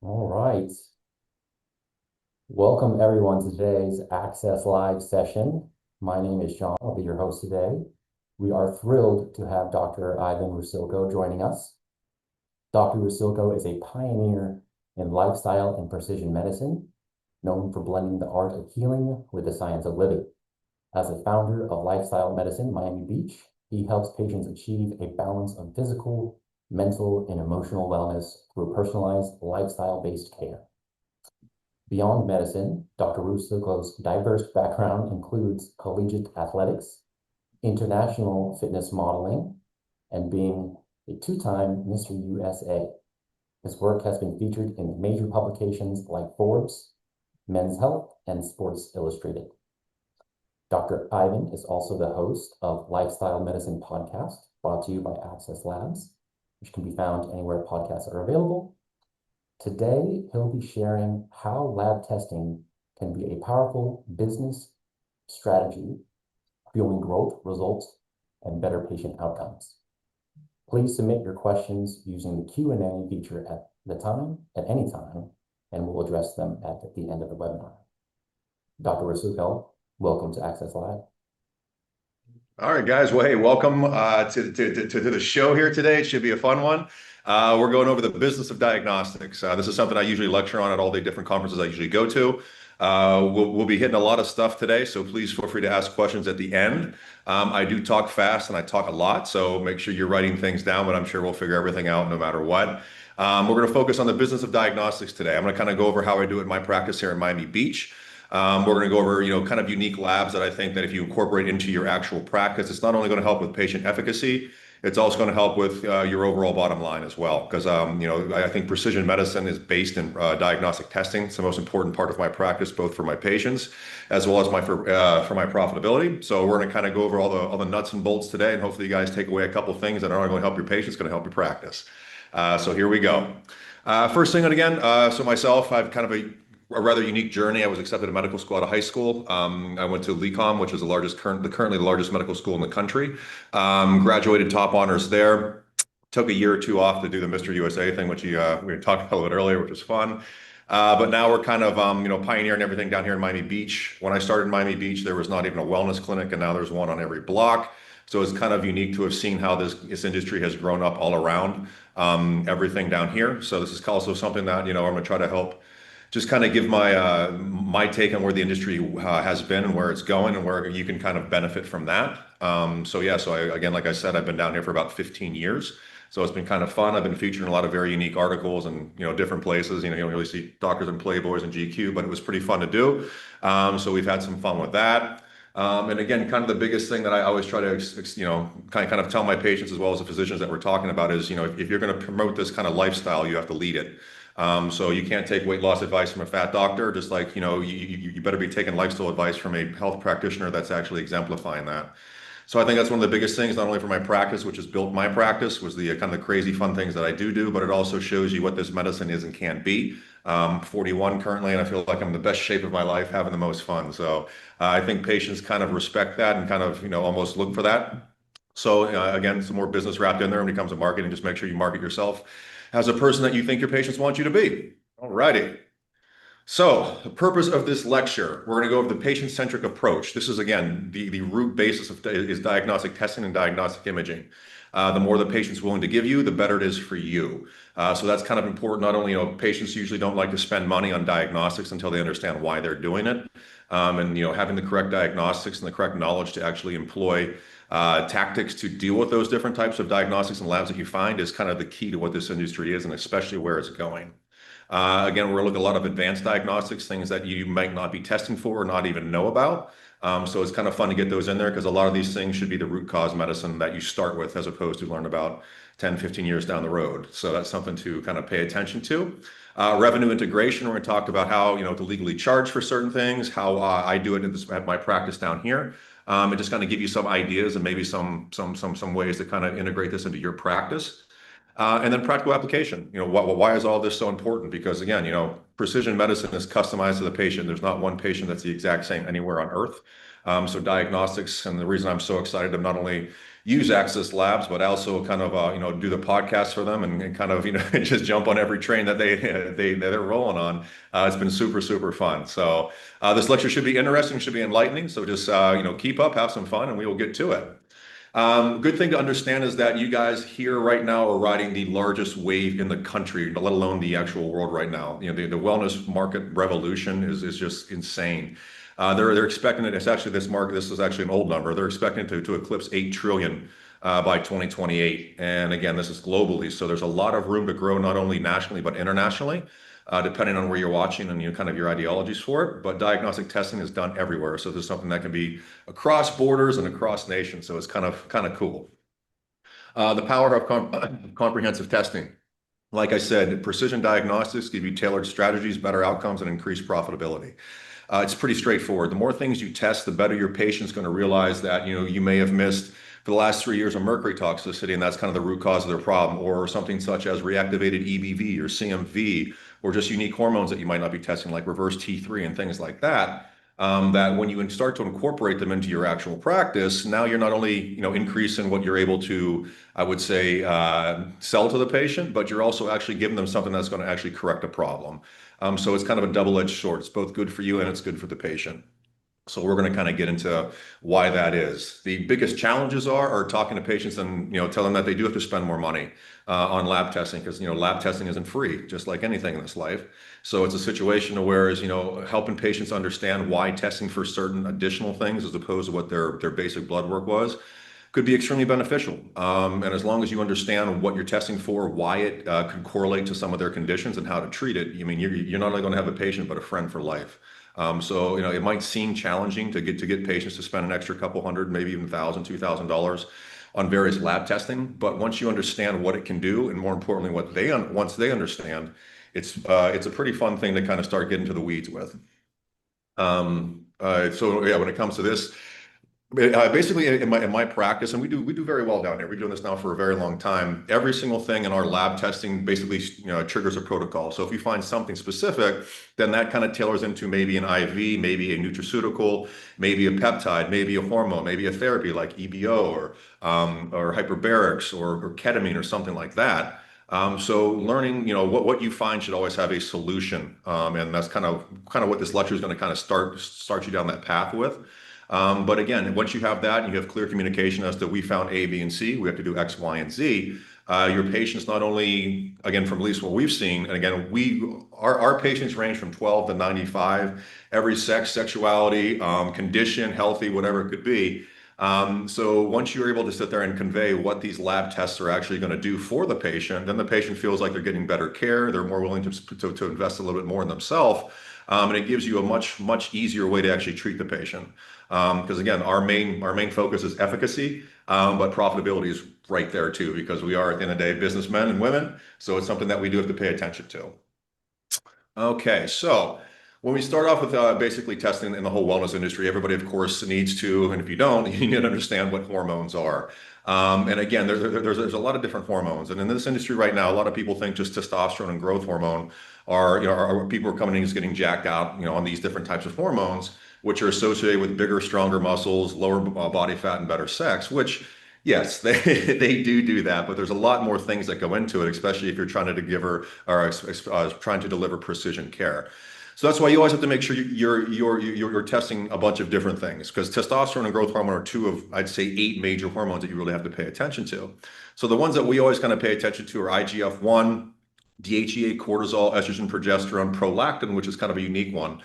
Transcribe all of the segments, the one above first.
All right. Welcome everyone to today's Access Live session. My name is Sean. I'll be your host today. We are thrilled to have Dr. Ivan Rusilko joining us. Dr. Rusilko is a pioneer in lifestyle and precision medicine, known for blending the art of healing with the science of living. As a founder of Lifestyle Medicine Miami Beach, he helps patients achieve a balance of physical, mental, and emotional wellness through personalized lifestyle-based care. Beyond medicine, Dr. Rusilko's diverse background includes collegiate athletics, international fitness modeling, and being a two-time Mr. USA. His work has been featured in major publications like Forbes, Men's Health, and Sports Illustrated. Dr. Ivan is also the host of Lifestyle Medicine Podcast, brought to you by Access Labs, which can be found anywhere podcasts are available. Today, he'll be sharing how lab testing can be a powerful business strategy, fueling growth, results, and better patient outcomes. Please submit your questions using the Q&A feature at any time, and we'll address them at the end of the webinar. Dr. Rusilko, welcome to Access Live. All right, guys. Well, hey, welcome to the show here today. It should be a fun one. We're going over the business of diagnostics. This is something I usually lecture on at all the different conferences I usually go to. We'll be hitting a lot of stuff today, so please feel free to ask questions at the end. I do talk fast and I talk a lot, so make sure you're writing things down, but I'm sure we'll figure everything out no matter what. We're going to focus on the business of diagnostics today. I'm going to kind of go over how I do it in my practice here in Miami Beach. We're going to go over, kind of unique labs that I think that if you incorporate into your actual practice, it's not only going to help with patient efficacy, it's also going to help with your overall bottom line as well. Because, I think precision medicine is based in diagnostic testing. It's the most important part of my practice, both for my patients as well as for my profitability. So we're going to kind of go over all the nuts and bolts today, and hopefully you guys take away a couple of things that are not only going to help your patients, going to help your practice. So here we go. First thing, and again, so myself, I've kind of a rather unique journey. I was accepted to medical school out of high school. I went to LECOM, which is currently the largest medical school in the country. Graduated top honors there. Took a year or two off to do the Mr. USA thing, which we talked about a little bit earlier, which was fun. But now we're kind of pioneering everything down here in Miami Beach. When I started in Miami Beach, there was not even a wellness clinic, and now there's one on every block. So it's kind of unique to have seen how this industry has grown up all around everything down here. So this is also something that I'm going to try to help just kind of give my take on where the industry has been and where it's going and where you can kind of benefit from that. Again, like I said, I've been down here for about 15 years. So it's been kind of fun. I've been featured in a lot of very unique articles and, different places. You don't really see doctors and Playboys and GQ, but it was pretty fun to do. So we've had some fun with that. And again, kind of the biggest thing that I always try to, kind of tell my patients as well as the physicians that we're talking about is, if you're going to promote this kind of lifestyle, you have to lead it. So you can't take weight loss advice from a fat doctor, just like, you better be taking lifestyle advice from a health practitioner that's actually exemplifying that. So I think that's one of the biggest things, not only for my practice, which has built my practice, was the kind of the crazy fun things that I do, but it also shows you what this medicine is and can be. 41 currently, and I feel like I'm in the best shape of my life, having the most fun. So I think patients kind of respect that and kind of, almost look for that. So again, some more business wrapped in there when it comes to marketing. Just make sure you market yourself as a person that you think your patients want you to be. All righty. So the purpose of this lecture, we're going to go over the patient-centric approach. This is, again, the root basis is diagnostic testing and diagnostic imaging. The more the patient's willing to give you, the better it is for you. So that's kind of important. Not only, patients usually don't like to spend money on diagnostics until they understand why they're doing it. Having the correct diagnostics and the correct knowledge to actually employ tactics to deal with those different types of diagnostics and labs that you find is kind of the key to what this industry is, and especially where it's going. Again, we're going to look at a lot of advanced diagnostics, things that you might not be testing for or not even know about. So it's kind of fun to get those in there because a lot of these things should be the root cause medicine that you start with as opposed to learn about 10, 15 years down the road. So that's something to kind of pay attention to. Revenue integration, we're going to talk about how, to legally charge for certain things, how I do it at my practice down here. And just kind of give you some ideas and maybe some ways to kind of integrate this into your practice. And then practical application. Why is all this so important? Because again, precision medicine is customized to the patient. There's not one patient that's the exact same anywhere on earth. So diagnostics, and the reason I'm so excited to not only, use Access Labs, but also kind of do the podcast for them and kind of just jump on every train that they're rolling on. It's been super super fun. So this lecture should be interesting, should be enlightening. So just keep up, have some fun, and we will get to it. Good thing to understand is that you guys here right now are riding the largest wave in the country, let alone the actual world right now. The wellness market revolution is just insane. They're expecting it. It's actually this market. This is actually an old number. They're expecting it to eclipse 8 trillion by 2028. And again, this is globally. So there's a lot of room to grow, not only nationally but internationally, depending on where you're watching and kind of your ideologies for it. But diagnostic testing is done everywhere. So there's something that can be across borders and across nations. So it's kind of cool. The power of comprehensive testing. Like I said, precision diagnostics give you tailored strategies, better outcomes, and increased profitability. It's pretty straightforward. The more things you test, the better your patient's going to realize that you may have missed for the last 3 years of mercury toxicity, and that's kind of the root cause of their problem, or something such as reactivated EBV or CMV, or just unique hormones that you might not be testing, like reverse T3 and things like that. That when you start to incorporate them into your actual practice, now you're not only increasing what you're able to, I would say, sell to the patient, but you're also actually giving them something that's going to actually correct a problem. So it's kind of a double-edged sword. It's both good for you and it's good for the patient. So we're going to kind of get into why that is. The biggest challenges are talking to patients and tell them that they do have to spend more money on lab testing, because lab testing isn't free, just like anything in this life. So it's a situation where helping patients understand why testing for certain additional things as opposed to what their basic blood work was could be extremely beneficial. And as long as you understand what you're testing for, why it can correlate to some of their conditions and how to treat it, you're not only going to have a patient, but a friend for life. So it might seem challenging to get patients to spend an extra couple hundred, maybe even $1,000, $2,000 on various lab testing. But once you understand what it can do, and more importantly, once they understand, it's a pretty fun thing to kind of start getting to the weeds with. So yeah, when it comes to this, basically in my practice, and we do very well down here. We've been doing this now for a very long time. Every single thing in our lab testing basically triggers a protocol. So if you find something specific, then that kind of tailors into maybe an IV, maybe a nutraceutical, maybe a peptide, maybe a hormone, maybe a therapy like EBO or hyperbarics or ketamine or something like that. So learning, what you find should always have a solution, and that's kind of what this lecture is going to kind of start you down that path with. But again, once you have that, and you have clear communication as to we found A, B, and C, we have to do X, Y, and Z. Your patients not only, again, from at least what we've seen, and again, our patients range from 12 to 95, every sex, sexuality, condition, healthy, whatever it could be. So once you're able to sit there and convey what these lab tests are actually going to do for the patient, then the patient feels like they're getting better care. They're more willing to invest a little bit more in themselves. And it gives you a much easier way to actually treat the patient. Because again, our main focus is efficacy, but profitability is right there too, because we are at the end of the day businessmen and women. So it's something that we do have to pay attention to. Okay, so when we start off with basically testing in the whole wellness industry, everybody, of course, needs to, and if you don't, you need to understand what hormones are. And again, there's a lot of different hormones. And in this industry right now, a lot of people think just testosterone and growth hormone are people are coming in and just getting jacked out, on these different types of hormones, which are associated with bigger, stronger muscles, lower body fat, and better sex, which, yes, they do that, but there's a lot more things that go into it, especially if you're trying to trying to deliver precision care. So that's why you always have to make sure you're testing a bunch of different things, because testosterone and growth hormone are two of, I'd say, 8 major hormones that you really have to pay attention to. So the ones that we always kind of pay attention to are IGF-1, DHEA, cortisol, estrogen, progesterone, prolactin, which is kind of a unique one.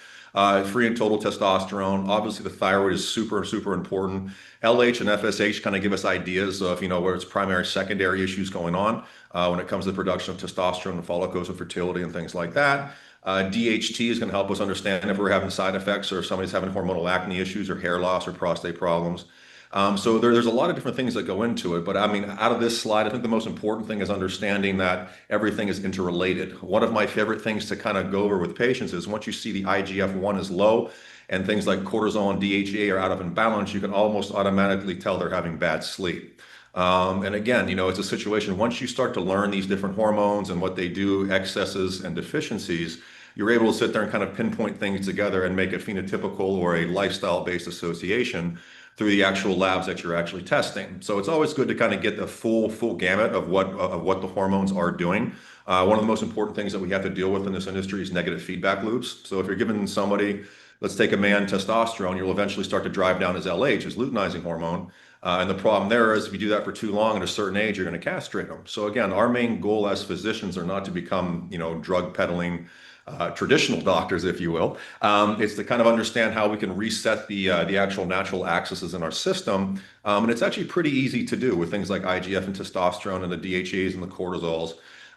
Free and total testosterone. Obviously, the thyroid is super, super important. LH and FSH kind of give us ideas of, where it's primary, secondary issues going on when it comes to the production of testosterone and follicles and fertility and things like that. DHT is going to help us understand if we're having side effects or if somebody's having hormonal acne issues or hair loss or prostate problems. So there's a lot of different things that go into it. But I mean, out of this slide, I think the most important thing is understanding that everything is interrelated. One of my favorite things to kind of go over with patients is once you see the IGF-1 is low and things like cortisol and DHEA are out of imbalance, you can almost automatically tell they're having bad sleep. And again, it's a situation, once you start to learn these different hormones and what they do, excesses and deficiencies, you're able to sit there and kind of pinpoint things together and make a phenotypical or a lifestyle-based association through the actual labs that you're actually testing. So it's always good to kind of get the full gamut of what the hormones are doing. One of the most important things that we have to deal with in this industry is negative feedback loops. So if you're giving somebody, let's take a man, testosterone, you'll eventually start to drive down his LH, his luteinizing hormone. And the problem there is if you do that for too long at a certain age, you're going to castrate them. So again, our main goal as physicians are not to become, drug peddling traditional doctors, if you will. It's to kind of understand how we can reset the actual natural axes in our system. And it's actually pretty easy to do with things like IGF and testosterone and the DHEs and the cortisols.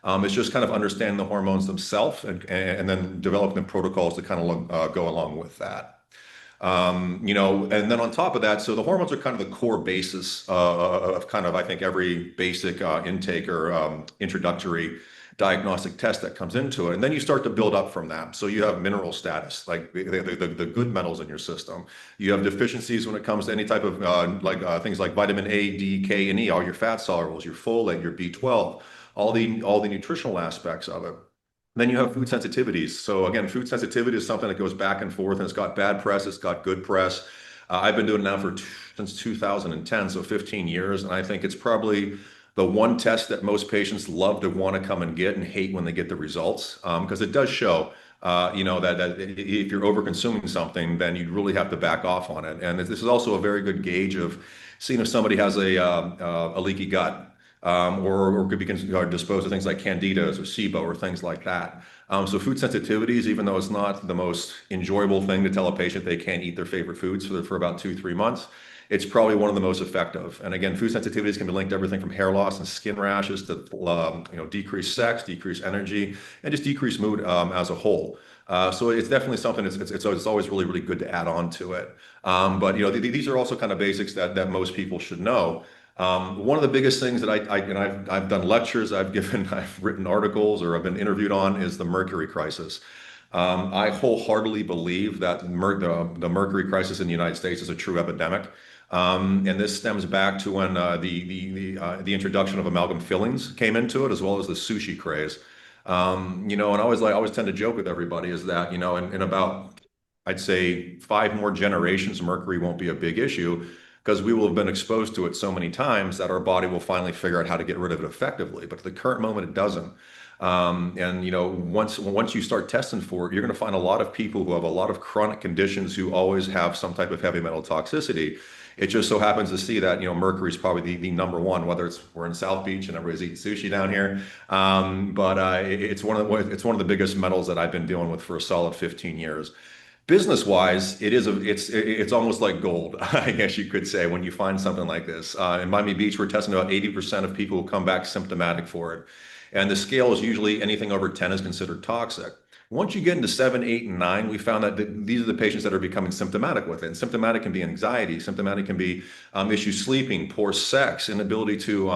It's just kind of understanding the hormones themselves and then developing the protocols to kind of go along with that. And then on top of that, so the hormones are kind of the core basis of kind of, I think, every basic intake or introductory diagnostic test that comes into it. And then you start to build up from that. So you have mineral status, like the good metals in your system. You have deficiencies when it comes to any type of things like vitamin A, D, K, and E, all your fat solubles, your folate, your B12, all the nutritional aspects of it. Then you have food sensitivities. So again, food sensitivity is something that goes back and forth, and it's got bad press, it's got good press. I've been doing it now since 2010, so 15 years, and I think it's probably the one test that most patients love to want to come and get and hate when they get the results, because it does show, that if you're over consuming something, then you really have to back off on it. And this is also a very good gauge of seeing if somebody has a leaky gut. Or could be disposed of things like candidas or SIBO or things like that. So food sensitivities, even though it's not the most enjoyable thing to tell a patient they can't eat their favorite foods for about 2-3 months, it's probably one of the most effective. And again, food sensitivities can be linked to everything from hair loss and skin rashes to decreased sex, decreased energy, and just decreased mood as a whole. So it's definitely something. It's always really, really good to add on to it. But these are also kind of basics that most people should know. One of the biggest things that I've done lectures, I've written articles, or I've been interviewed on is the Mercury crisis. I wholeheartedly believe that the Mercury crisis in the United States is a true epidemic. And this stems back to when the introduction of amalgam fillings came into it, as well as the sushi craze. And I always tend to joke with everybody is that, in about, I'd say 5 more generations, Mercury won't be a big issue because we will have been exposed to it so many times that our body will finally figure out how to get rid of it effectively. But at the current moment, it doesn't. Once you start testing for it, you're going to find a lot of people who have a lot of chronic conditions who always have some type of heavy metal toxicity. It just so happens to see that, Mercury is probably the number one, whether we're in South Beach and everybody's eating sushi down here. But it's one of the biggest metals that I've been dealing with for a solid 15 years. Business wise, it's almost like gold, I guess you could say, when you find something like this. In Miami Beach, we're testing about 80% of people who come back symptomatic for it. And the scale is usually anything over 10 is considered toxic. Once you get into 7, 8, and 9, we found that these are the patients that are becoming symptomatic with it. And symptomatic can be anxiety. Symptomatic can be issues sleeping, poor sex, inability to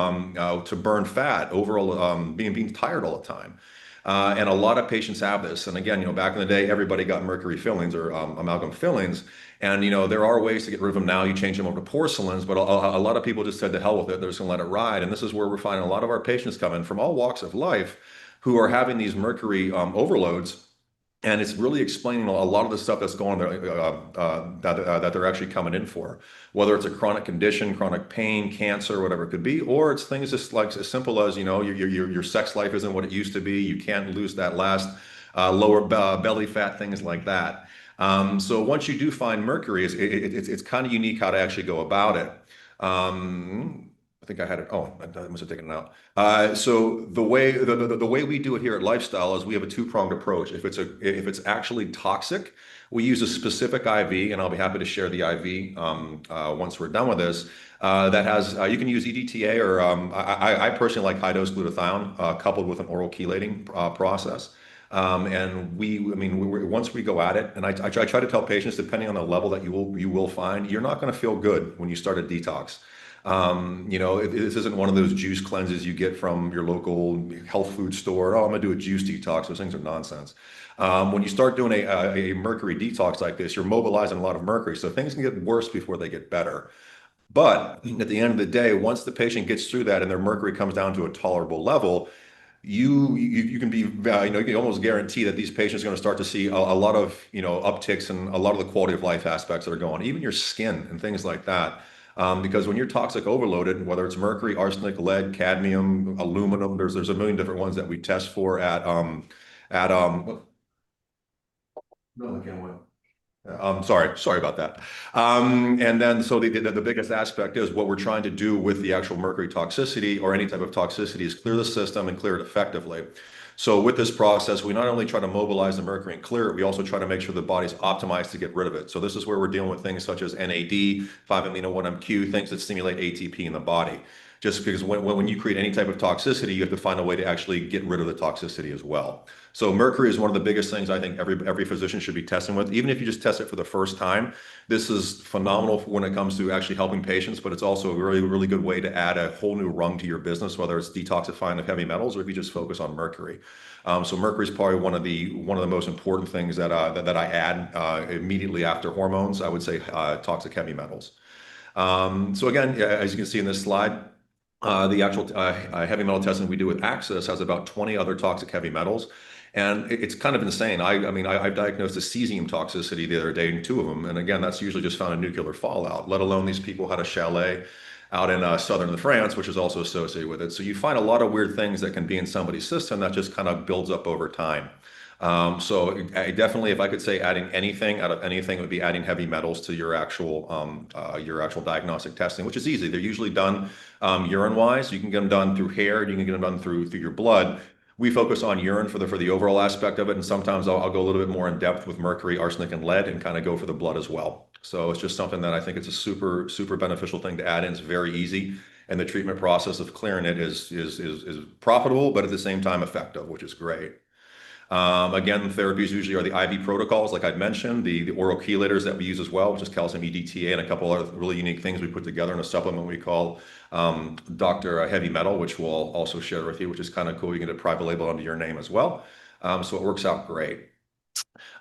burn fat, overall being tired all the time. And a lot of patients have this. And again, back in the day, everybody got mercury fillings or amalgam fillings. And, there are ways to get rid of them now. You change them over to porcelains, but a lot of people just said to hell with it. They're just going to let it ride. And this is where we're finding a lot of our patients come in from all walks of life who are having these mercury overloads. And it's really explaining a lot of the stuff that's going on there that they're actually coming in for, whether it's a chronic condition, chronic pain, cancer, whatever it could be, or it's things just like as simple as your sex life isn't what it used to be. You can't lose that last lower belly fat, things like that. So once you do find mercury, it's kind of unique how to actually go about it. I think I had it. Oh, I must have taken it out. So the way we do it here at Lifestyle is we have a two-pronged approach. If it's actually toxic, we use a specific IV, and I'll be happy to share the IV once we're done with this. That has you can use EDTA or I personally like high-dose glutathione coupled with an oral chelating process. Once we go at it, and I try to tell patients, depending on the level that you will find, you're not going to feel good when you start a detox. This isn't one of those juice cleanses you get from your local health food store. Oh, I'm gonna do a juice detox. Those things are nonsense. When you start doing a mercury detox like this, you're mobilizing a lot of mercury. So things can get worse before they get better. But at the end of the day, once the patient gets through that and their mercury comes down to a tolerable level, you can be you can almost guarantee that these patients are going to start to see a lot of upticks in a lot of the quality of life aspects that are going, even your skin and things like that. Because when you're toxic overloaded, whether it's mercury, arsenic, lead, cadmium, aluminum, there's a million different ones that we test for at no, I can't wait. Sorry about that. And then, so the biggest aspect is what we're trying to do with the actual mercury toxicity or any type of toxicity is clear the system and clear it effectively. So with this process, we not only try to mobilize the mercury and clear it, we also try to make sure the body's optimized to get rid of it. So this is where we're dealing with things such as NAD, 5-amino-1-MQ, things that stimulate ATP in the body. Just because when you create any type of toxicity, you have to find a way to actually get rid of the toxicity as well. So mercury is one of the biggest things I think every physician should be testing with. Even if you just test it for the first time, this is phenomenal when it comes to actually helping patients, but it's also a really, really good way to add a whole new rung to your business, whether it's detoxifying of heavy metals or if you just focus on mercury. So mercury is probably one of the most important things that I add immediately after hormones. I would say toxic heavy metals. So again, as you can see in this slide, the actual heavy metal testing we do with Access has about 20 other toxic heavy metals. And it's kind of insane. I mean, I've diagnosed a cesium toxicity the other day in two of them. And again, that's usually just found in nuclear fallout, let alone these people had a chalet out in southern France, which is also associated with it. So you find a lot of weird things that can be in somebody's system that just kind of builds up over time. So I definitely, if I could say adding anything out of anything, it would be adding heavy metals to your actual diagnostic testing, which is easy. They're usually done urine-wise. You can get them done through hair. You can get them done through your blood. We focus on urine for the overall aspect of it, and sometimes I'll go a little bit more in depth with mercury, arsenic, and lead, and kind of go for the blood as well. So it's just something that I think it's a super beneficial thing to add in. It's very easy, and the treatment process of clearing it is profitable, but at the same time effective, which is great. Again, therapies usually are the IV protocols, like I'd mentioned, the oral chelators that we use as well, which is calcium EDTA, and a couple other really unique things we put together in a supplement we call Dr. Heavy Metal, which we'll also share with you, which is kind of cool. You can get a private label under your name as well. So it works out great.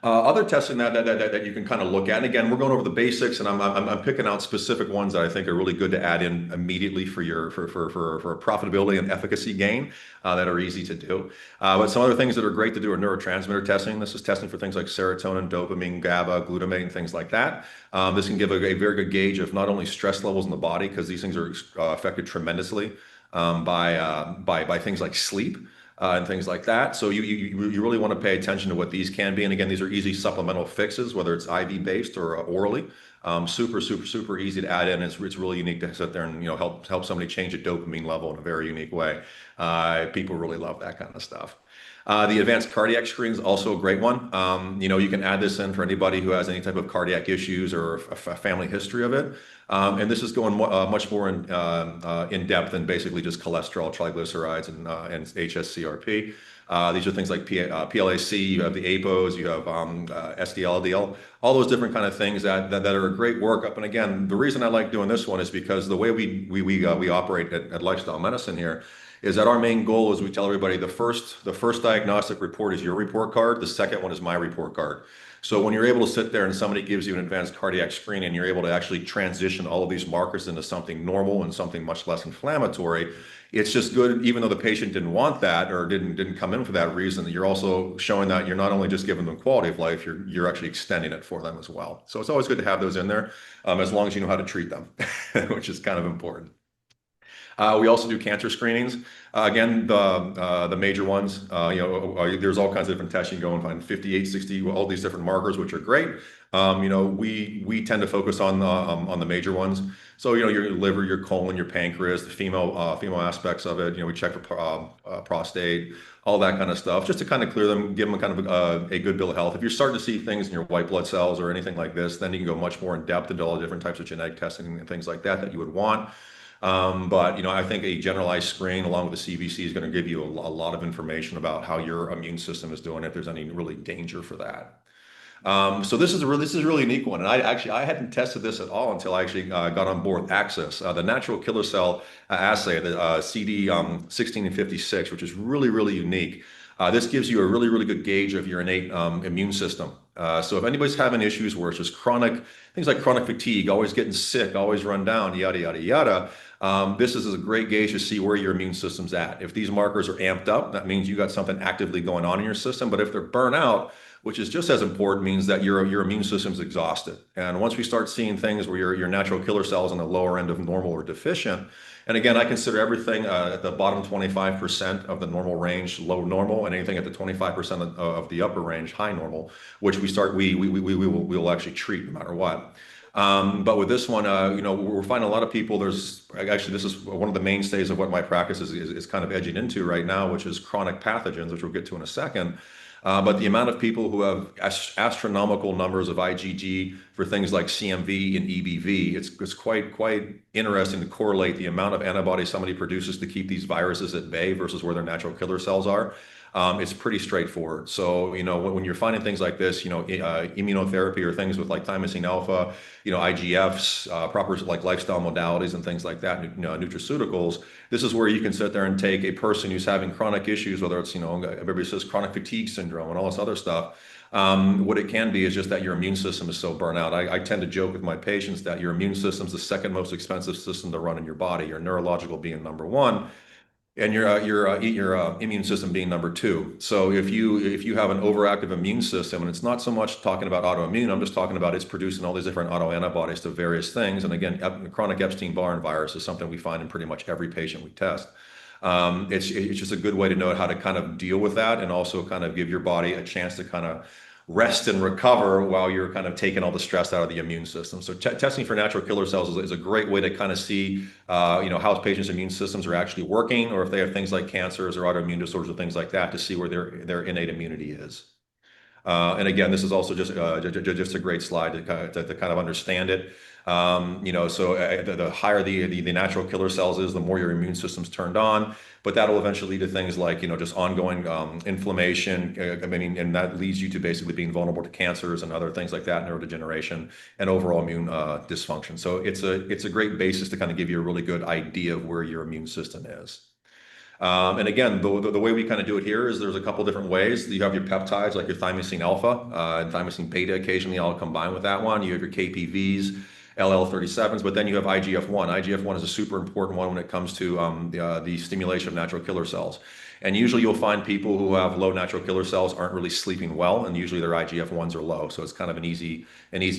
Other testing that you can kind of look at, and again, we're going over the basics, and I'm picking out specific ones that I think are really good to add in immediately for profitability and efficacy gain that are easy to do. But some other things that are great to do are neurotransmitter testing. This is testing for things like serotonin, dopamine, GABA, glutamate, and things like that. This can give a very good gauge of not only stress levels in the body, because these things are affected tremendously by things like sleep. And things like that. So you really want to pay attention to what these can be. And again, these are easy supplemental fixes, whether it's IV based or orally. Super easy to add in. It's really unique to sit there and help somebody change a dopamine level in a very unique way. People really love that kind of stuff. The advanced cardiac screen is also a great one. You can add this in for anybody who has any type of cardiac issues or a family history of it. And this is going much more in depth than basically just cholesterol, triglycerides, and HSCRP. These are things like PLAC, you have the APOs, you have SDL, LDL, all those different kind of things that are a great workup. And again, the reason I like doing this one is because the way we operate at Lifestyle Medicine here is that our main goal is we tell everybody the first diagnostic report is your report card. The second one is my report card. So when you're able to sit there and somebody gives you an advanced cardiac screen and you're able to actually transition all of these markers into something normal and something much less inflammatory, it's just good, even though the patient didn't want that or didn't come in for that reason, that you're also showing that you're not only just giving them quality of life, you're actually extending it for them as well. So it's always good to have those in there, as long as you know how to treat them, which is kind of important. We also do cancer screenings. Again, the major ones, there's all kinds of different tests. You can go and find 58, 60, all these different markers, which are great. We tend to focus on the major ones. So, your liver, your colon, your pancreas, the female aspects of it. We check for prostate, all that kind of stuff, just to kind of clear them, give them kind of a good bill of health. If you're starting to see things in your white blood cells or anything like this, then you can go much more in depth into all the different types of genetic testing and things like that you would want. But I think a generalized screen along with the CBC is going to give you a lot of information about how your immune system is doing, if there's any really danger for that. So this is a really unique one, and I hadn't tested this at all until I actually got on board with Access, the natural killer cell assay, the CD 1656, which is really unique. This gives you a really, really good gauge of your innate immune system. So if anybody's having issues where it's just chronic, things like chronic fatigue, always getting sick, always run down, yada, yada, yada, this is a great gauge to see where your immune system's at. If these markers are amped up, that means you got something actively going on in your system. But if they're burnt out, which is just as important, means that your immune system's exhausted. And once we start seeing things where your natural killer cells on the lower end of normal or deficient, and again, I consider everything at the bottom 25% of the normal range low normal, and anything at the 25% of the upper range high normal, which we will actually treat no matter what. But with this one, we're finding a lot of people. There's actually, this is one of the mainstays of what my practice is kind of edging into right now, which is chronic pathogens, which we'll get to in a second. But the amount of people who have astronomical numbers of IgG for things like CMV and EBV, it's quite interesting to correlate the amount of antibodies somebody produces to keep these viruses at bay versus where their natural killer cells are. It's pretty straightforward. So, when you're finding things like this, immunotherapy or things with like thymosin alpha, IGFs, proper like lifestyle modalities and things like that, nutraceuticals, this is where you can sit there and take a person who's having chronic issues, whether it's, everybody says chronic fatigue syndrome and all this other stuff. What it can be is just that your immune system is so burnt out. I tend to joke with my patients that your immune system is the second most expensive system to run in your body, your neurological being number one, and your immune system being number two. So if you have an overactive immune system, and it's not so much talking about autoimmune, I'm just talking about it's producing all these different autoantibodies to various things. And again, chronic Epstein-Barr virus is something we find in pretty much every patient we test. It's just a good way to know how to kind of deal with that, and also kind of give your body a chance to kind of rest and recover while you're kind of taking all the stress out of the immune system. So testing for natural killer cells is a great way to kind of see, how patients' immune systems are actually working, or if they have things like cancers or autoimmune disorders or things like that, to see where their innate immunity is. And again, this is also just a great slide to kind of understand it. The higher the natural killer cells is, the more your immune system's turned on. But that'll eventually lead to things like, just ongoing inflammation. And that leads you to basically being vulnerable to cancers and other things like that, neurodegeneration, and overall immune dysfunction. So it's a great basis to kind of give you a really good idea of where your immune system is. And again, the way we kind of do it here is there's a couple different ways. You have your peptides, like your thymosin alpha and thymosin beta. Occasionally, I'll combine with that one. You have your KPVs, LL37s, but then you have IGF-1. IGF-1 is a super important one when it comes to the stimulation of natural killer cells. And usually you'll find people who have low natural killer cells aren't really sleeping well, and usually their IGF-1s are low. So it's kind of an easy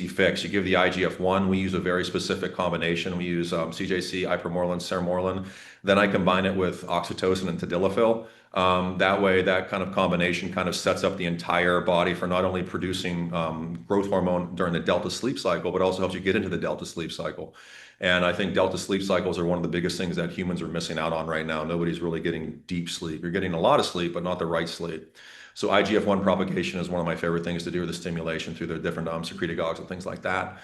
fix. You give the IGF-1, we use a very specific combination. We use CJC, ipramorelin, sermorelin. Then I combine it with oxytocin and tadalafil. That way, that kind of combination kind of sets up the entire body for not only producing growth hormone during the delta sleep cycle, but also helps you get into the delta sleep cycle. And I think delta sleep cycles are one of the biggest things that humans are missing out on right now. Nobody's really getting deep sleep. You're getting a lot of sleep, but not the right sleep. So IGF-1 propagation is one of my favorite things to do with the stimulation through the different secretagogues and things like that,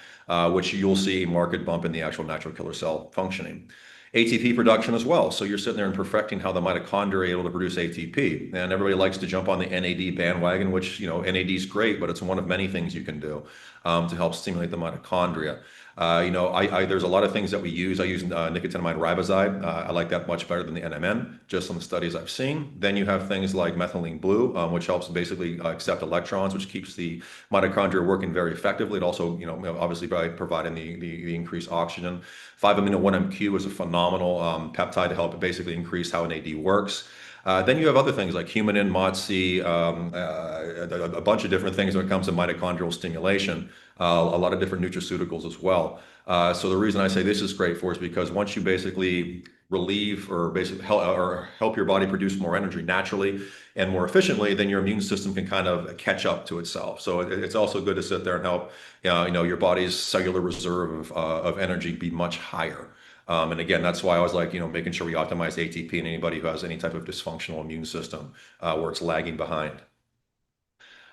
which you'll see a marked bump in the actual natural killer cell functioning. ATP production as well. So you're sitting there and perfecting how the mitochondria are able to produce ATP. And everybody likes to jump on the NAD bandwagon, which, NAD is great, but it's one of many things you can do to help stimulate the mitochondria. There's a lot of things that we use. I use nicotinamide riboside. I like that much better than the NMN, just on the studies I've seen. Then you have things like methylene blue, which helps basically accept electrons, which keeps the mitochondria working very effectively. It also, obviously by providing the increased oxygen. 5-amino-1-MQ is a phenomenal peptide to help basically increase how NAD works. Then you have other things like humanin, MOTS-c, a bunch of different things when it comes to mitochondrial stimulation, a lot of different nutraceuticals as well. So the reason I say this is great for is because once you basically relieve or basically help your body produce more energy naturally and more efficiently, then your immune system can kind of catch up to itself. So it's also good to sit there and help your body's cellular reserve of energy be much higher. And again, that's why I was like, making sure we optimize ATP in anybody who has any type of dysfunctional immune system where it's lagging behind.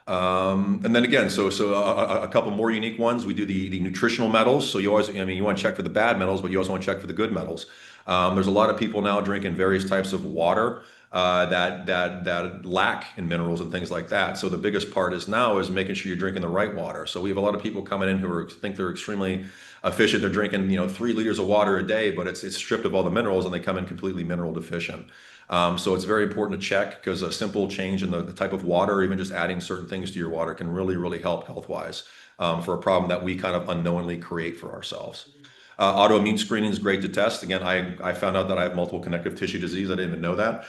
And then again, so a couple more unique ones. We do the nutritional metals. So you always, you want to check for the bad metals, but you also want to check for the good metals. There's a lot of people now drinking various types of water that lack in minerals and things like that. So the biggest part is now is making sure you're drinking the right water. So we have a lot of people coming in who think they're extremely efficient. They're drinking, 3 liters of water a day, but it's stripped of all the minerals and they come in completely mineral deficient. So it's very important to check because a simple change in the type of water, or even just adding certain things to your water, can really, really help health-wise for a problem that we kind of unknowingly create for ourselves. Autoimmune screening is great to test. Again, I found out that I have multiple connective tissue disease. I didn't even know that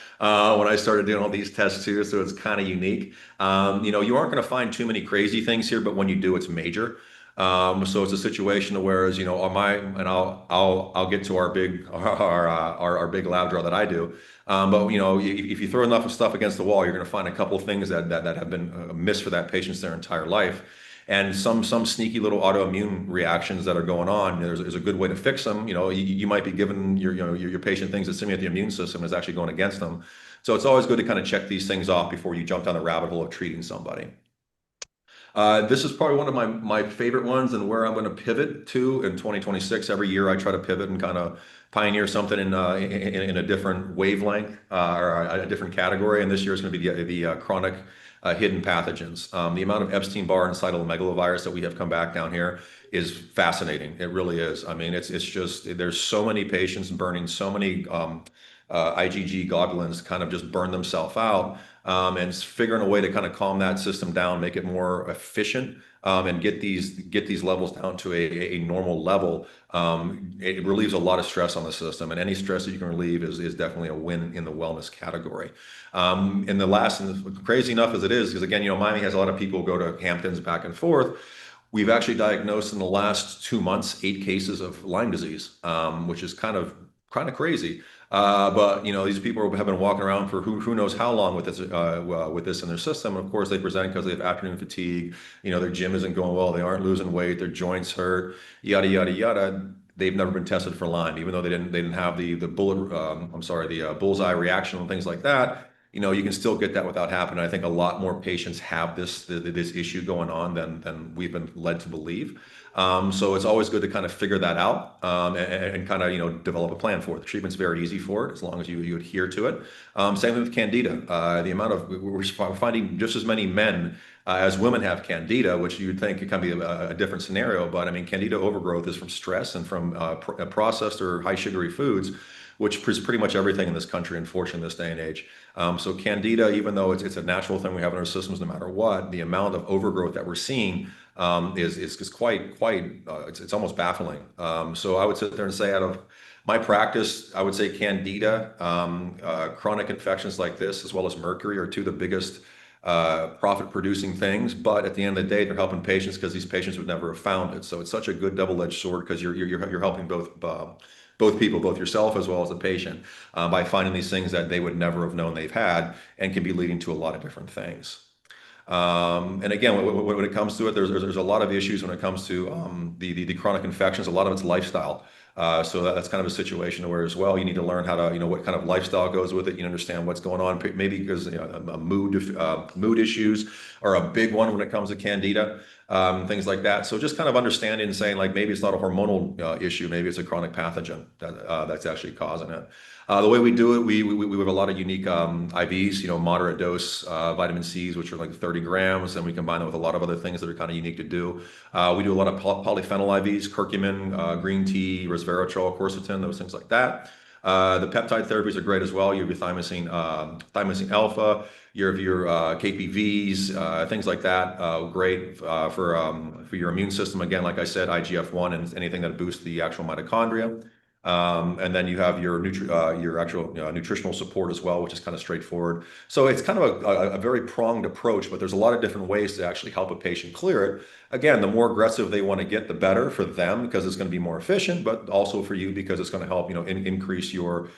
when I started doing all these tests too. So it's kind of unique. You aren't going to find too many crazy things here, but when you do, it's major. So it's a situation whereas, on my, and I'll get to our big, our big lab draw that I do. But if you throw enough stuff against the wall, you're going to find a couple of things that have been missed for that patient's their entire life. And some sneaky little autoimmune reactions that are going on. There's a good way to fix them. You might be giving your patient things that stimulate the immune system is actually going against them. So it's always good to kind of check these things off before you jump down the rabbit hole of treating somebody. This is probably one of my favorite ones and where I'm going to pivot to in 2026. Every year I try to pivot and kind of pioneer something in a different wavelength or a different category. And this year is going to be the chronic hidden pathogens. The amount of Epstein-Barr and cytomegalovirus that we have come back down here is fascinating. It really is. I mean, it's just there's so many patients burning so many IgG globulins kind of just burn themselves out. And figuring a way to kind of calm that system down, make it more efficient, and get these levels down to a normal level. It relieves a lot of stress on the system, and any stress that you can relieve is definitely a win in the wellness category. And the last, and crazy enough as it is, because again, Miami has a lot of people go to Hamptons back and forth. We've actually diagnosed in the last 2 months 8 cases of Lyme disease, which is kind of crazy. But these people have been walking around for who knows how long with this in their system. And of course, they present because they have afternoon fatigue. Their gym isn't going well. They aren't losing weight. Their joints hurt. Yada yada yada. They've never been tested for Lyme, even though they didn't have the bullseye reaction and things like that. You can still get that without happening. I think a lot more patients have this issue going on than we've been led to believe. So it's always good to kind of figure that out and kind of develop a plan for it. The treatment's very easy for it as long as you adhere to it. Same thing with Candida. The amount of we're finding just as many men as women have Candida, which you'd think it can be a different scenario. But I mean, Candida overgrowth is from stress and from processed or high sugary foods, which is pretty much everything in this country, unfortunately, in this day and age. So Candida, even though it's a natural thing we have in our systems, no matter what, the amount of overgrowth that we're seeing is quite it's almost baffling. So I would sit there and say, out of my practice, I would say Candida, chronic infections like this, as well as Mercury, are two of the biggest profit-producing things. But at the end of the day, they're helping patients because these patients would never have found it. So it's such a good double-edged sword because you're helping both people, both yourself as well as the patient, by finding these things that they would never have known they've had and can be leading to a lot of different things. And again, when it comes to it, there's a lot of issues when it comes to the chronic infections. A lot of it's lifestyle. So that's kind of a situation where as well, you need to learn how to, what kind of lifestyle goes with it. You understand what's going on, maybe because mood issues are a big one when it comes to Candida, things like that. So just kind of understanding and saying like, maybe it's not a hormonal issue, maybe it's a chronic pathogen that's actually causing it. The way we do it, we have a lot of unique IVs, moderate dose vitamin C's, which are like 30 grams, and we combine them with a lot of other things that are kind of unique to do. We do a lot of polyphenol IVs, curcumin, green tea, resveratrol, quercetin, those things like that. The peptide therapies are great as well. You have your thymosin alpha, your KPVs, things like that. Great for your immune system. Again, like I said, IGF-1 and anything that boosts the actual mitochondria. And then you have your actual nutritional support as well, which is kind of straightforward. So it's kind of a very pronged approach, but there's a lot of different ways to actually help a patient clear it. Again, the more aggressive they want to get, the better for them because it's going to be more efficient, but also for you because it's going to help increase your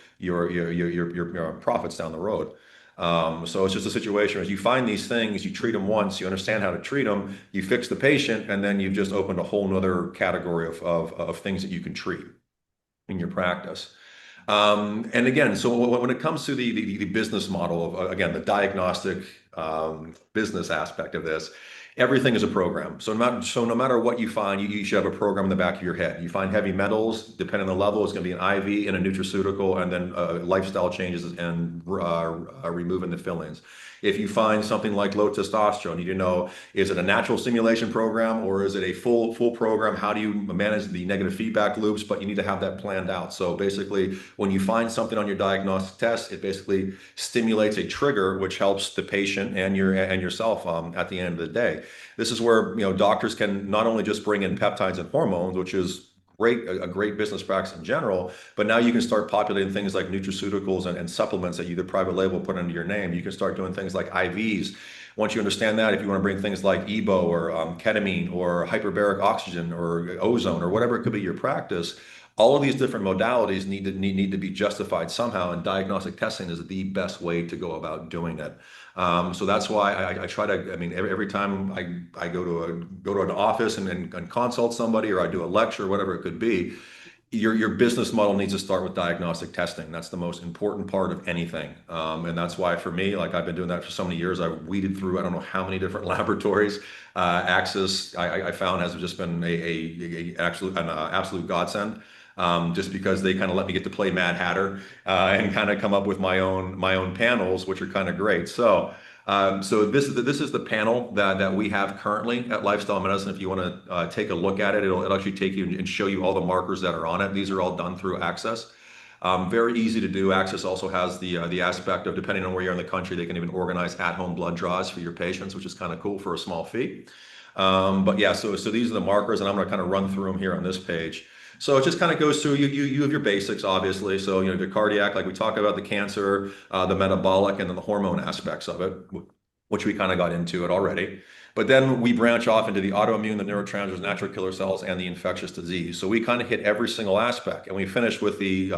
profits down the road. So it's just a situation as you find these things, you treat them once, you understand how to treat them, you fix the patient, and then you've just opened a whole nother category of things that you can treat in your practice. And again, so when it comes to the business model of, again, the diagnostic business aspect of this, Everything is a program. So no matter what you find, you should have a program in the back of your head. You find heavy metals, depending on the level, it's going to be an IV and a nutraceutical, and then lifestyle changes and removing the fillings. If you find something like low testosterone, you need to know, is it a natural stimulation program or is it a full program? How do you manage the negative feedback loops? But you need to have that planned out. So basically, when you find something on your diagnostic test, it basically stimulates a trigger, which helps the patient and yourself at the end of the day. This is where doctors can not only just bring in peptides and hormones, which is a great business practice in general, but now you can start populating things like nutraceuticals and supplements that you, the private label, put under your name. You can start doing things like IVs. Once you understand that, if you want to bring things like EBO or ketamine or hyperbaric oxygen or ozone or whatever it could be your practice, all of these different modalities need to be justified somehow, and diagnostic testing is the best way to go about doing it. So that's why I try to. I mean, every time I go to an office and consult somebody, or I do a lecture, whatever it could be, your business model needs to start with diagnostic testing. That's the most important part of anything. And that's why for me, like I've been doing that for so many years. I weeded through I don't know how many different laboratories. Axis I found has just been an absolute godsend. Just because they kind of let me get to play Mad Hatter and kind of come up with my own panels, which are kind of great. So this is the panel that we have currently at Lifestyle Medicine. If you want to take a look at it, it'll actually take you and show you all the markers that are on it. These are all done through Access. Very easy to do. Access also has the aspect of, depending on where you're in the country, they can even organize at-home blood draws for your patients, which is kind of cool for a small fee. But yeah, so these are the markers, and I'm going to kind of run through them here on this page. So it just kind of goes through you have your basics, obviously. So the cardiac, like we talk about, the cancer, the metabolic, and then the hormone aspects of it, which we kind of got into it already. But then we branch off into the autoimmune, the neurotransmitters, natural killer cells, and the infectious disease. So we kind of hit every single aspect, and we finish with the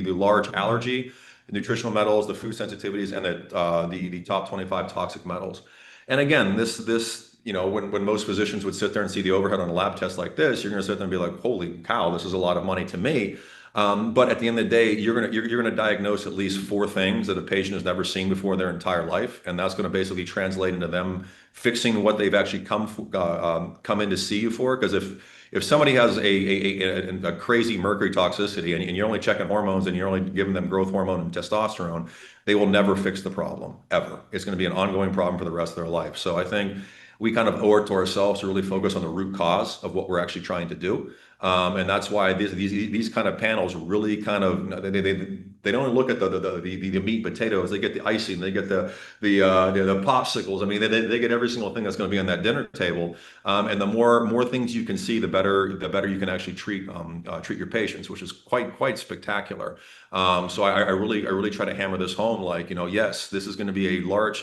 large allergy, the nutritional metals, the food sensitivities, and the top 25 toxic metals. And again, when most physicians would sit there and see the overhead on a lab test like this, you're going to sit there and be like, holy cow, this is a lot of money to me. But at the end of the day, you're gonna diagnose at least 4 things that a patient has never seen before in their entire life, and that's going to basically translate into them fixing what they've actually come in to see you for. Because if somebody has a crazy mercury toxicity, and you're only checking hormones and you're only giving them growth hormone and testosterone, they will never fix the problem ever. It's going to be an ongoing problem for the rest of their life. So I think we kind of owe it to ourselves to really focus on the root cause of what we're actually trying to do. And that's why these kind of panels really kind of they don't look at the meat and potatoes. They get the icing, they get the popsicles. I mean, they get every single thing that's going to be on that dinner table. And the more things you can see, the better you can actually treat your patients, which is quite spectacular. So I really try to hammer this home. Like, yes, this is going to be a large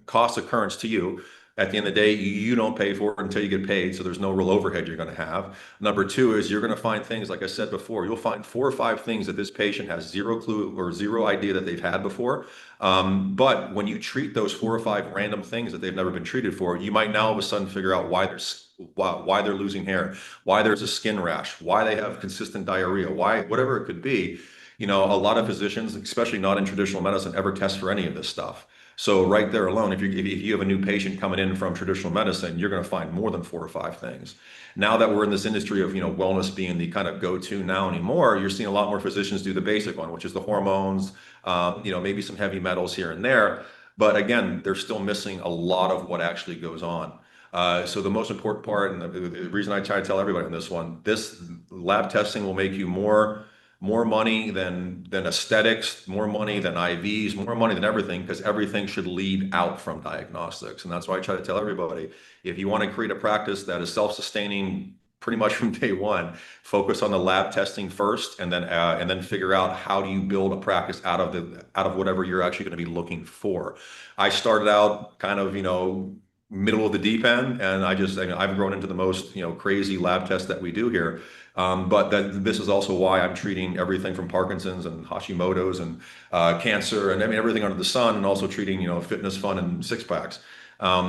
cost occurrence to you. At the end of the day, you don't pay for it until you get paid, so there's no real overhead you're going to have. Number 2 is you're going to find things, like I said before, you'll find 4 or 5 things that this patient has zero clue or zero idea that they've had before. But when you treat those 4 or 5 random things that they've never been treated for, you might now all of a sudden figure out why they're losing hair, why there's a skin rash, why they have consistent diarrhea, whatever it could be. A lot of physicians, especially not in traditional medicine, ever test for any of this stuff. So right there alone, if you have a new patient coming in from traditional medicine, you're going to find more than 4 or 5 things. Now that we're in this industry of wellness being the kind of go-to now anymore, you're seeing a lot more physicians do the basic one, which is the hormones, maybe some heavy metals here and there. But again, they're still missing a lot of what actually goes on. So the most important part, and the reason I try to tell everybody on this lab testing will make you more money than aesthetics, more money than IVs, more money than everything, because everything should lead out from diagnostics. And that's why I try to tell everybody, if you want to create a practice that is self-sustaining pretty much from day one, focus on the lab testing first, and then figure out how do you build a practice out of whatever you're actually going to be looking for. I started out kind of middle of the deep end, and I've grown into the most crazy lab tests that we do here. But this is also why I'm treating everything from Parkinson's and Hashimoto's and cancer and everything under the sun, and also treating fitness, fun, and six packs.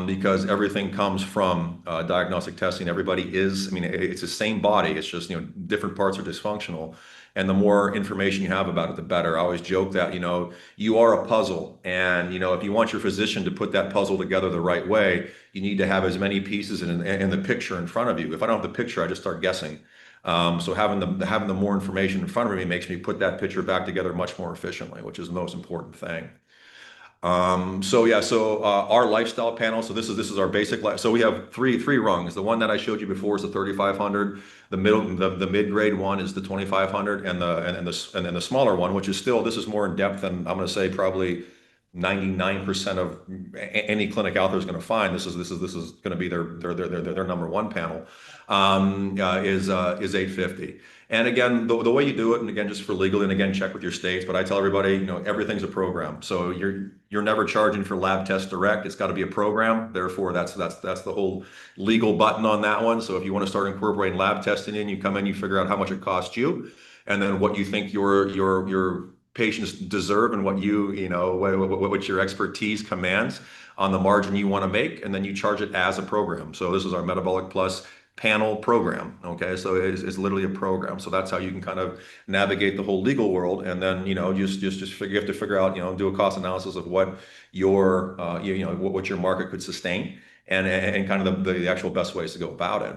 because everything comes from diagnostic testing. Everybody is, I mean, it's the same body. It's just, different parts are dysfunctional. And the more information you have about it, the better. I always joke that, you are a puzzle. And, if you want your physician to put that puzzle together the right way, you need to have as many pieces in the picture in front of you. If I don't have the picture, I just start guessing. So having the more information in front of me makes me put that picture back together much more efficiently, which is the most important thing. Our lifestyle panel. So this is our basic life. So we have three rungs. The one that I showed you before is the 3500. The mid grade one is the 2500, and then the smaller one, which is still, this is more in depth than I'm going to say probably 99% of any clinic out there is going to find. This is going to be their number one panel. Is 850. And again, the way you do it, and again, just for legal, and again, check with your states. But I tell everybody, everything's a program. So you're never charging for lab tests direct. It's got to be a program. Therefore, that's the whole legal button on that one. So if you want to start incorporating lab testing in, you come in, you figure out how much it costs you, and then what you think your patients deserve, and what what your expertise commands on the margin you want to make, and then you charge it as a program. So this is our Metabolic Plus panel program. Okay, so it's literally a program. So that's how you can kind of navigate the whole legal world, and then you have to figure out, do a cost analysis of what what your market could sustain, and kind of the actual best ways to go about it.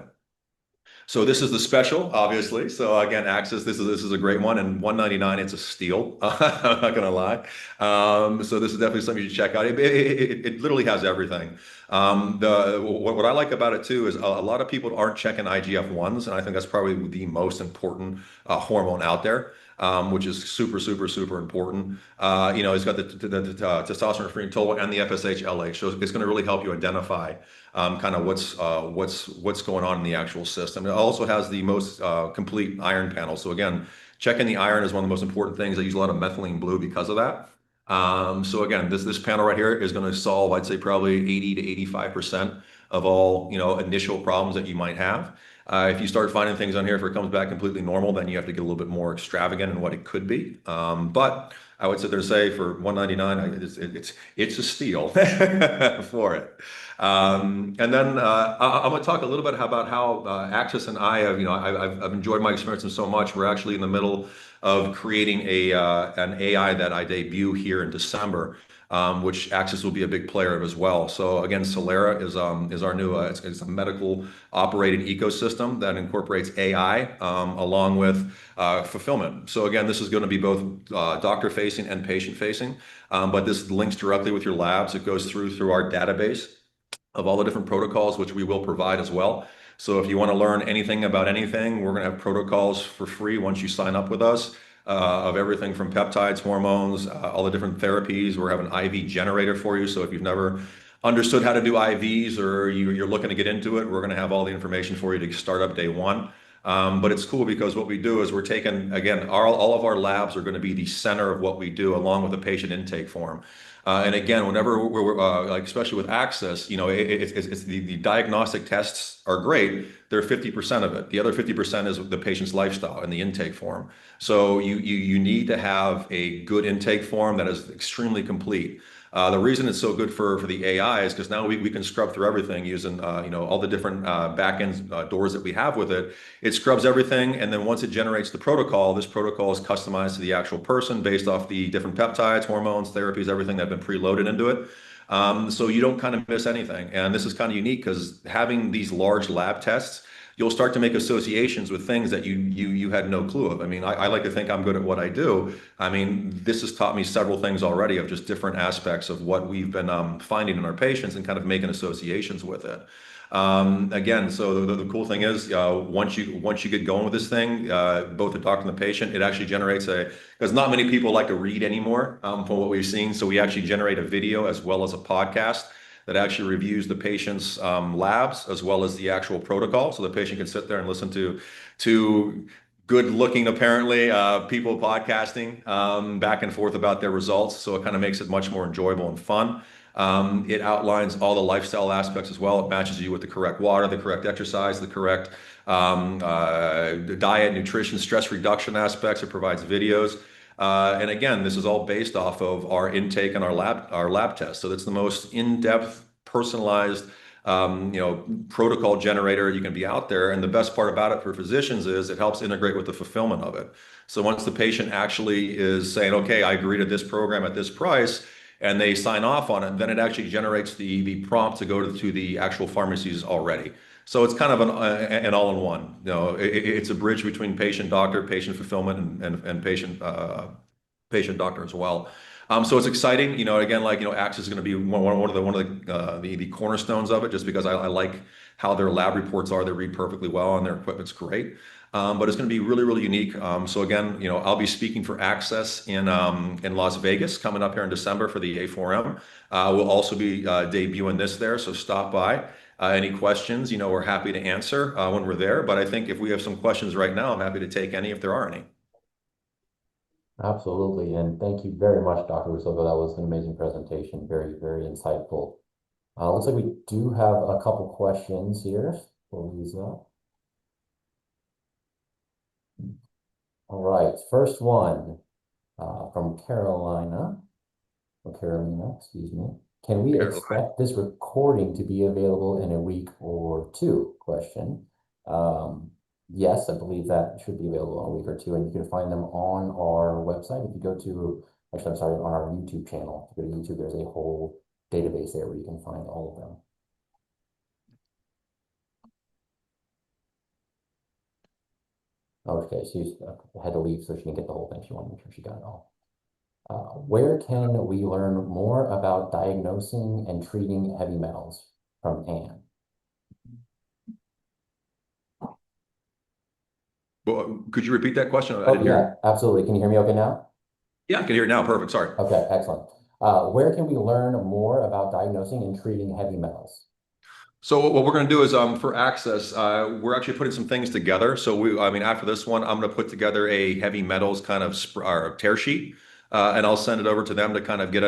So this is the special, obviously. So again, Access, this is a great one, and $199, it's a steal. I'm not gonna lie. So this is definitely something you should check out. It literally has everything. What I like about it too is a lot of people aren't checking IGF-1s, and I think that's probably the most important hormone out there. Which is super, super, super important. It's got the testosterone free total and the FSH LH. So it's going to really help you identify kind of what's going on in the actual system. It also has the most complete iron panel. So again, checking the iron is one of the most important things. I use a lot of methylene blue because of that. So again, this panel right here is going to solve, I'd say, probably 80 to 85% of all initial problems that you might have. If you start finding things on here, if it comes back completely normal, then you have to get a little bit more extravagant in what it could be. But I would sit there and say for $199, it's a steal for it. And then I'm going to talk a little bit about how Access and I have, I've enjoyed my experience in so much. We're actually in the middle of creating an AI that I debut here in December. Which Access will be a big player of as well. So again, Cellera is our new it's a medical operated ecosystem that incorporates AI along with fulfillment. So again, this is going to be both doctor facing and patient facing, but this links directly with your labs. It goes through our database of all the different protocols, which we will provide as well. So if you want to learn anything about anything, we're going to have protocols for free once you sign up with us. Of everything from peptides, hormones, all the different therapies. We're having an IV generator for you. So if you've never understood how to do IVs, or you're looking to get into it, we're going to have all the information for you to start up day one. But it's cool because what we do is we're taking, again, all of our labs are going to be the center of what we do, along with the patient intake form. And again, whenever we're like, especially with Access, it's the diagnostic tests are great. They're 50% of it. The other 50% is the patient's lifestyle and the intake form. So you need to have a good intake form that is extremely complete. The reason it's so good for the AI is because now we can scrub through everything using all the different back-end doors that we have with it. It scrubs everything, and then once it generates the protocol, this protocol is customized to the actual person based off the different peptides, hormones, therapies, everything that have been preloaded into it. So you don't kind of miss anything. And this is kind of unique because having these large lab tests, you'll start to make associations with things that you had no clue of. I mean, I like to think I'm good at what I do. I mean, this has taught me several things already of just different aspects of what we've been finding in our patients and kind of making associations with it. Again, so the cool thing is once you get going with this thing, both the doctor and the patient, it actually generates because not many people like to read anymore from what we've seen. So we actually generate a video as well as a podcast that actually reviews the patient's labs as well as the actual protocol. So the patient can sit there and listen to good looking, apparently, people podcasting back and forth about their results. So it kind of makes it much more enjoyable and fun. It outlines all the lifestyle aspects as well. It matches you with the correct water, the correct exercise, the correct diet, nutrition, stress reduction aspects. It provides videos. And again, this is all based off of our intake and our lab tests. So that's the most in-depth personalized, protocol generator. You can be out there. And the best part about it for physicians is it helps integrate with the fulfillment of it. So once the patient actually is saying, okay, I agree to this program at this price, and they sign off on it, then it actually generates the prompt to go to the actual pharmacies already. So it's kind of an all-in-one. It's a bridge between patient doctor, patient fulfillment, and patient doctor as well. So it's exciting. Again, Access is going to be one of the cornerstones of it, just because I like how their lab reports are. They read perfectly well, and their equipment's great. But it's going to be really, really unique. So again, I'll be speaking for Access in Las Vegas coming up here in December for the A4M. We'll also be debuting this there, so stop by. Any questions, we're happy to answer when we're there. But I think if we have some questions right now, I'm happy to take any if there are any. Absolutely. And thank you very much, Dr. Rusilko. That was an amazing presentation. Very, very insightful. Looks like we do have a couple questions here for Lisa. All right. First one from Carolina, excuse me. Can we expect this recording to be available in a week or two? Yes, I believe that should be available in a week or two, and you can find them on our website. If you go to, actually, I'm sorry, on our YouTube channel. If you go to YouTube, there's a whole database there where you can find all of them. Okay, she had to leave so she can get the whole thing. She wanted to make sure she got it all. Where can we learn more about diagnosing and treating heavy metals? From Anne. Well, could you repeat that question? Oh, yeah, absolutely. Can you hear me okay now? Yeah, I can hear you now. Perfect. Sorry. Okay, excellent. Where can we learn more about diagnosing and treating heavy metals? So what we're going to do is for Access, we're actually putting some things together. So after this one, I'm going to put together a heavy metals kind of tear sheet, and I'll send it over to them to kind of get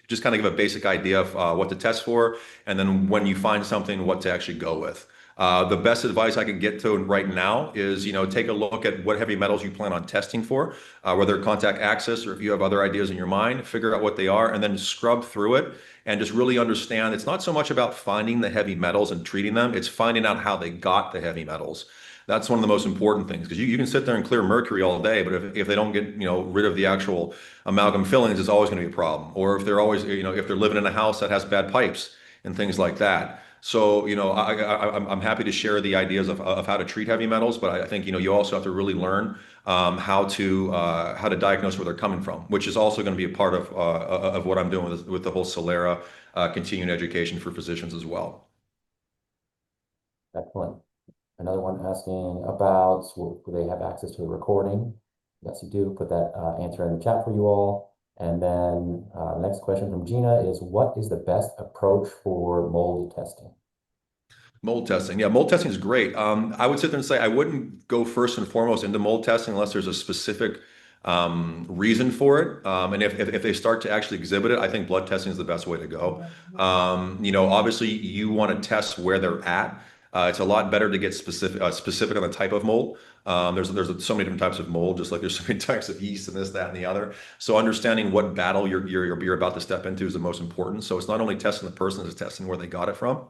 just kind of give a basic idea of what to test for, and then when you find something, what to actually go with. The best advice I can get to right now is, take a look at what heavy metals you plan on testing for, whether contact Access or if you have other ideas in your mind, figure out what they are, and then scrub through it and just really understand it's not so much about finding the heavy metals and treating them, it's finding out how they got the heavy metals. That's one of the most important things, because you can sit there and clear mercury all day, but if they don't get rid of the actual amalgam fillings, it's always going to be a problem. Or if they're always if they're living in a house that has bad pipes and things like that. So, I'm happy to share the ideas of how to treat heavy metals, but I think, you also have to really learn how to diagnose where they're coming from, which is also going to be a part of what I'm doing with the whole Cellera continuing education for physicians as well. Excellent. Another one asking about, do they have access to a recording? Yes, you do. Put that answer in the chat for you all. And then next question from Gina is, what is the best approach for mold testing? Mold testing. Yeah, mold testing is great. I would sit there and say I wouldn't go first and foremost into mold testing unless there's a specific reason for it. And if they start to actually exhibit it, I think blood testing is the best way to go. Obviously you want to test where they're at. It's a lot better to get specific on the type of mold. There's so many different types of mold, just like there's so many types of yeast and this, that, and the other. So understanding what battle you're about to step into is the most important. So it's not only testing the person, it's testing where they got it from.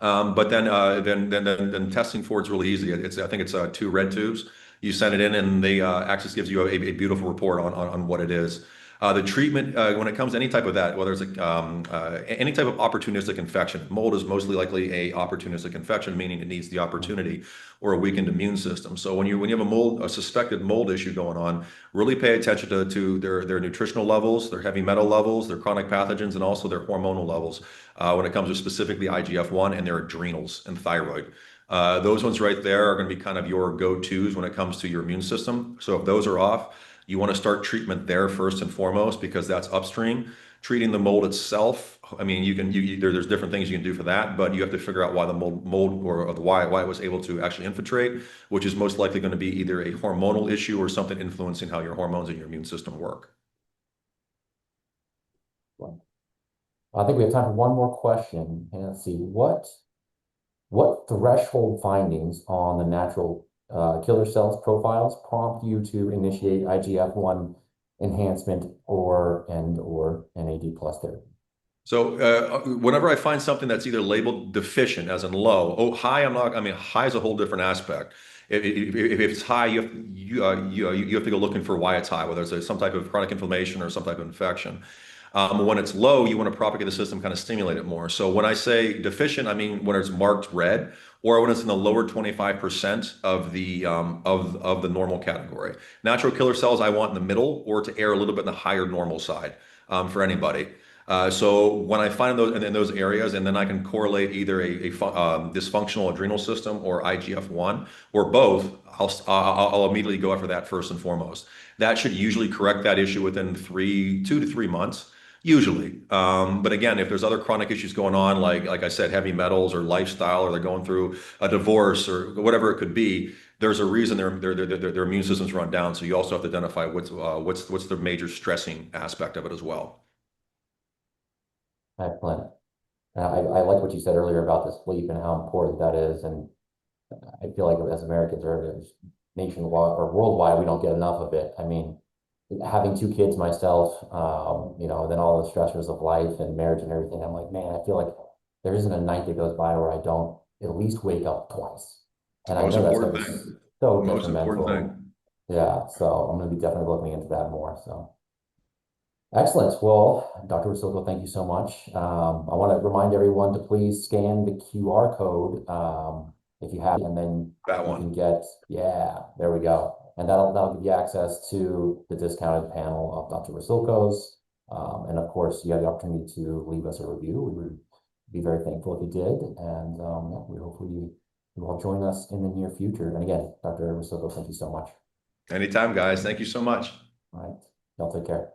But then testing for it's really easy. I think it's 2 red tubes. You send it in, and the Access gives you a beautiful report on what it is. The treatment, when it comes to any type of that, whether it's any type of opportunistic infection, mold is mostly likely a opportunistic infection, meaning it needs the opportunity or a weakened immune system. So when you have a suspected mold issue going on, really pay attention to their nutritional levels, their heavy metal levels, their chronic pathogens, and also their hormonal levels when it comes to specifically IGF-1 and their adrenals and thyroid. Those ones right there are going to be kind of your go-tos when it comes to your immune system. So if those are off, you want to start treatment there first and foremost, because that's upstream. Treating the mold itself, there's different things you can do for that, but you have to figure out why the mold or why it was able to actually infiltrate, which is most likely going to be either a hormonal issue or something influencing how your hormones and your immune system work. I think we have time for one more question. And let's see, what threshold findings on the natural killer cells profiles prompt you to initiate IGF-1 enhancement or NAD+ therapy? So whenever I find something that's either labeled deficient, as in low, oh, high, I'm not. I mean, high is a whole different aspect. If it's high, you have to go looking for why it's high, whether it's some type of chronic inflammation or some type of infection. When it's low, you want to propagate the system, kind of stimulate it more. So when I say deficient, I mean when it's marked red, or when it's in the lower 25% of the normal category. Natural killer cells I want in the middle, or to err a little bit in the higher normal side, for anybody. So when I find those in those areas, and then I can correlate either a dysfunctional adrenal system or IGF-1 or both, I'll immediately go after that first and foremost. That should usually correct that issue within 2 to 3 months, usually. But again, if there's other chronic issues going on, like I said, heavy metals or lifestyle, or they're going through a divorce or whatever it could be, there's a reason their immune system's run down. So you also have to identify what's the major stressing aspect of it as well. Excellent. I like what you said earlier about the sleep and how important that is. And I feel like as Americans or nationwide or worldwide, we don't get enough of it. I mean, having two kids myself, then all the stressors of life and marriage and everything, I'm like, man, I feel like there isn't a night that goes by where I don't at least wake up twice. And I Most know that stuff important is thing. so Most important detrimental. thing. Yeah, so I'm going to be definitely looking into that more. So. Excellent. Well, Dr. Rusilko, thank you so much. I want to remind everyone to please scan the QR code if you have, and then That you can one. get, yeah, there we go. And that'll give you access to the discounted panel of Dr. Rusilko's. And of course, you have the opportunity to leave us a review. We would be very thankful if you did. And yeah, we hopefully you will join us in the near future. And again, Dr. Rusilko, thank you so much. Anytime, guys. Thank you so much. All right. Y'all take care.